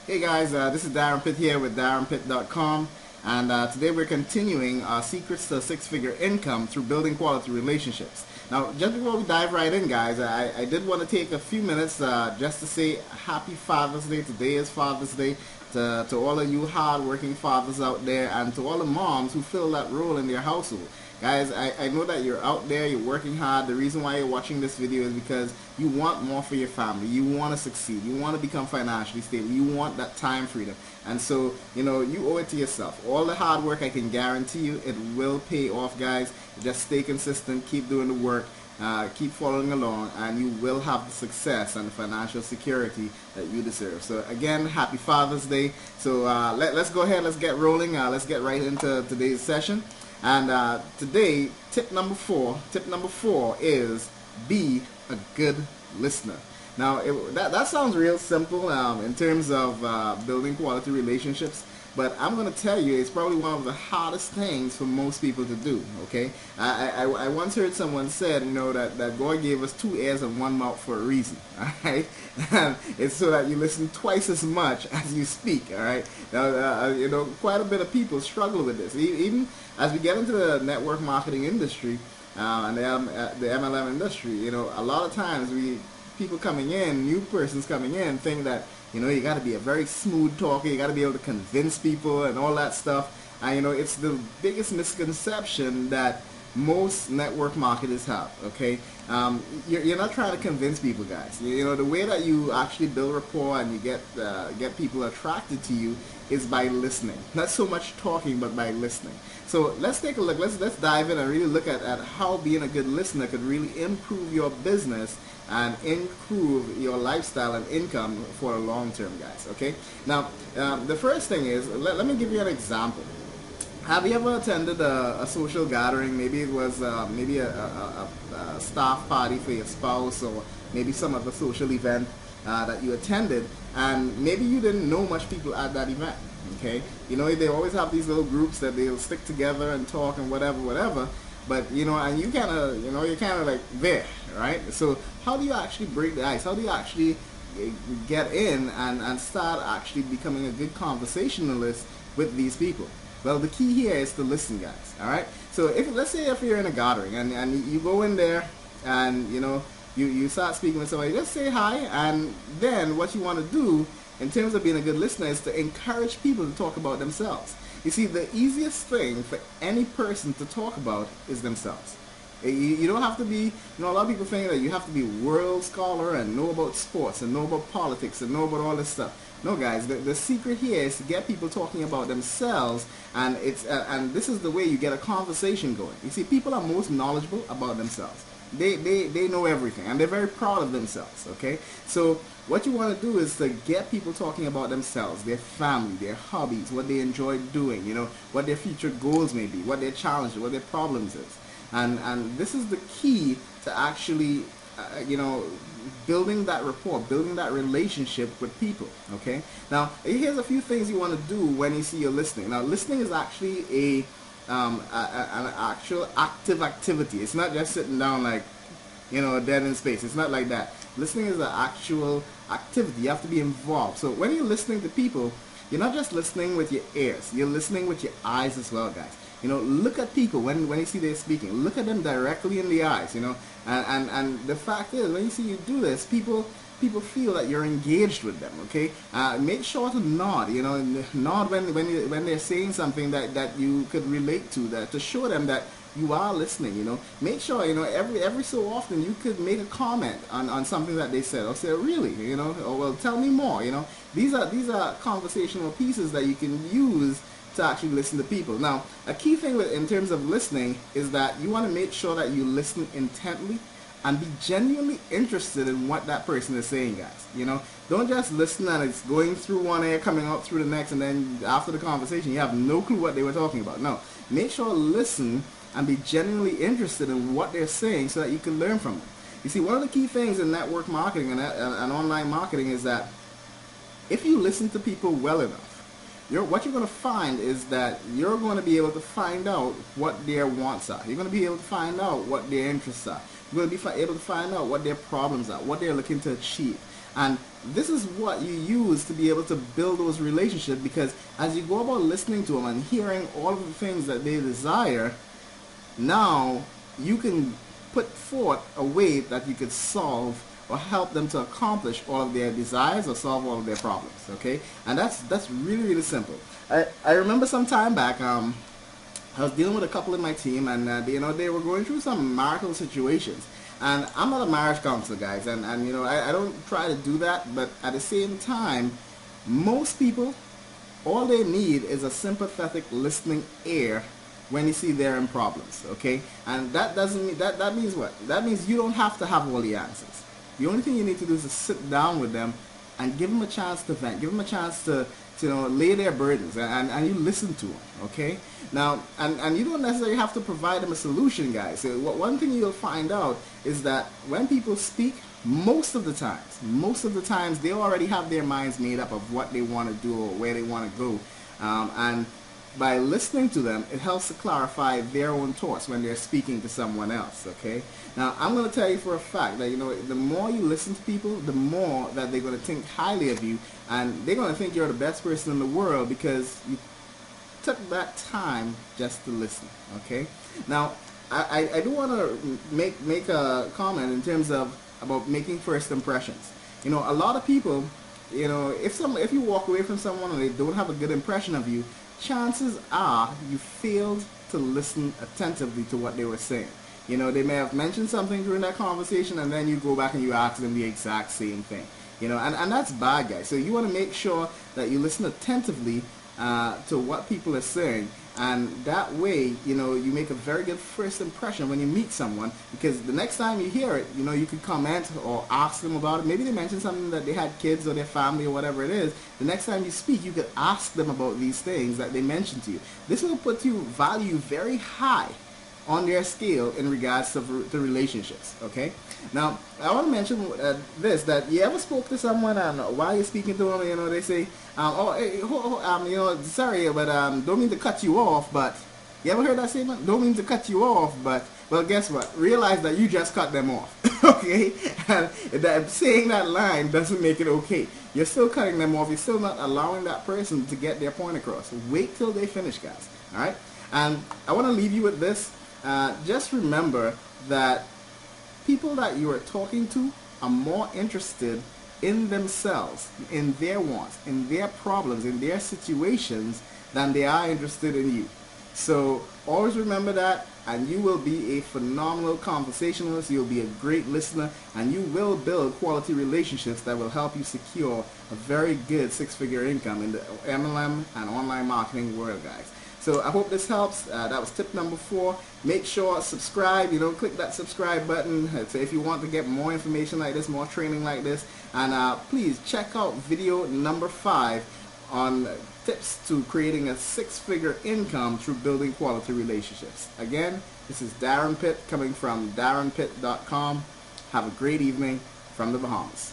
Hey guys, this is Darren Pitt here with DarrenPitt.com, and today we're continuing our secrets to six-figure income through building quality relationships. Now, just before we dive right in, guys, I did want to take a few minutes just to say Happy Father's Day. Today is Father's Day to all of you hard-working fathers out there, and to all the moms who fill that role in their household. Guys, I know that you're out there, you're working hard. The reason why you're watching this video is because you want more for your family. You want to succeed. You want to become financially stable. You want that time freedom. And so, you owe it to yourself. All the hard work, I can guarantee you, it will pay off, guys. Just stay consistent, keep doing the work, keep following along, and you will have the success and the financial security that you deserve. So again, happy Father's Day. So let's go ahead, let's get rolling. Let's get right into today's session. And today, tip number four is be a good listener. Now, that sounds real simple in terms of building quality relationships, but I'm going to tell you it's probably one of the hardest things for most people to do, okay? I once heard someone said, that God gave us two ears and one mouth for a reason, all right? And it's so that you listen twice as much as you speak, all right? Now, quite a bit of people struggle with this. Even as we get into the network marketing industry and the MLM industry, a lot of times people coming in, new persons coming in, think that you got to be a very smooth talker, you got to be able to convince people and all that stuff. And it's the biggest misconception that most network marketers have. Okay, you're not trying to convince people, guys. The way that you actually build rapport and you get people attracted to you is by listening. Not so much talking, but by listening. So let's take a look. Let's dive in and really look at how being a good listener could really improve your business and improve your lifestyle and income for the long term, guys. Okay. Now, the first thing is, let me give you an example. Have you ever attended a social gathering? Maybe it was maybe a staff party for your spouse, or maybe some other social event that you attended, and maybe you didn't know much people at that event. Okay, they always have these little groups that they'll stick together and talk and whatever. But and you kind of you're kind of like there, right? So how do you actually break the ice? How do you actually get in and start actually becoming a good conversationalist with these people? Well, the key here is to listen, guys. All right. So let's say if you're in a gathering and you go in there and you start speaking with somebody, just say hi, and then what you want to do in terms of being a good listener is to encourage people to talk about themselves. You see, the easiest thing for any person to talk about is themselves. You don't have to be, a lot of people think that you have to be a world scholar and know about sports and know about politics and know about all this stuff. No, guys, the secret here is to get people talking about themselves, and and this is the way you get a conversation going. You see, people are most knowledgeable about themselves. They know everything, and they're very proud of themselves, okay? So what you want to do is to get people talking about themselves, their family, their hobbies, what they enjoy doing, what their future goals may be, what their challenges, what their problems is. And this is the key to actually, building that rapport, building that relationship with people, okay? Now, here's a few things you want to do when you see you're listening. Now, listening is actually an actual active activity. It's not just sitting down like, dead in space. It's not like that. Listening is an actual activity. You have to be involved. So when you're listening to people, you're not just listening with your ears. You're listening with your eyes as well, guys. Look at people when you see they're speaking. Look at them directly in the eyes, And the fact is, when you see you do this, people feel that you're engaged with them, okay? Make sure to nod, nod when they're saying something that you could relate to, that to show them that you are listening, Make sure, every so often you could make a comment on something that they said, or say, really, or well, tell me more, These are conversational pieces that you can use to actually listen to people. Now, a key thing in terms of listening is that you want to make sure that you listen intently and be genuinely interested in what that person is saying, guys. Don't just listen and it's going through one ear, coming out through the next, and then after the conversation you have no clue what they were talking about. No, make sure to listen and be genuinely interested in what they're saying so that you can learn from them. You see, one of the key things in network marketing and online marketing is that if you listen to people well enough, what you're going to find is that you're going to be able to find out what their wants are. You're going to be able to find out what their interests are. You're going to be able to find out what their problems are, what they're looking to achieve. And this is what you use to be able to build those relationships, because as you go about listening to them and hearing all of the things that they desire, now you can put forth a way that you could solve or help them to accomplish all of their desires or solve all of their problems. Okay, and that's really, really simple. I remember some time back, I was dealing with a couple in my team, and they were going through some marital situations. And I'm not a marriage counselor, guys, and I don't try to do that, but at the same time, most people, all they need is a sympathetic listening ear when you see they're in problems, okay? And that doesn't mean, that means what? That means you don't have to have all the answers. The only thing you need to do is to sit down with them and give them a chance to vent, give them a chance to lay their burdens, and you listen to them, okay? Now, and you don't necessarily have to provide them a solution, guys. So one thing you'll find out is that when people speak, most of the times, they already have their minds made up of what they want to do or where they want to go. And by listening to them, it helps to clarify their own thoughts when they're speaking to someone else, okay? Now, I'm going to tell you for a fact that, the more you listen to people, the more that they're going to think highly of you, and they're going to think you're the best person in the world because you took that time just to listen, okay? Now, I do want to make a comment in terms of about making first impressions. A lot of people, if you walk away from someone and they don't have a good impression of you, chances are you failed to listen attentively to what they were saying. They may have mentioned something during that conversation, and then you go back and you ask them the exact same thing. And that's bad, guys. So you want to make sure that you listen attentively to what people are saying, and that way, you make a very good first impression when you meet someone, because the next time you hear it, you could comment or ask them about it. Maybe they mentioned something that they had kids or their family or whatever it is. The next time you speak, you could ask them about these things that they mentioned to you. This will put you value very high on their scale in regards to the relationships, okay? Now, I want to mention that you ever spoke to someone and while you're speaking to them, they say, sorry, but don't mean to cut you off, but, you ever heard that statement? Don't mean to cut you off, but, well, guess what? Realize that you just cut them off, okay? And that saying that line doesn't make it okay. You're still cutting them off. You're still not allowing that person to get their point across. Wait till they finish, guys, all right? And I want to leave you with this. Just remember that people that you are talking to are more interested in themselves, in their wants, in their problems, in their situations, than they are interested in you. So always remember that, and you will be a phenomenal conversationalist, you'll be a great listener, and you will build quality relationships that will help you secure a very good six-figure income in the MLM and online marketing world, guys. So I hope this helps. That was tip number 4. Make sure subscribe. Click that subscribe button. So if you want to get more information like this, more training like this, and please check out video number 5 on tips to creating a six-figure income through building quality relationships. Again, this is Darren Pitt coming from DarrenPitt.com. Have a great evening from the Bahamas.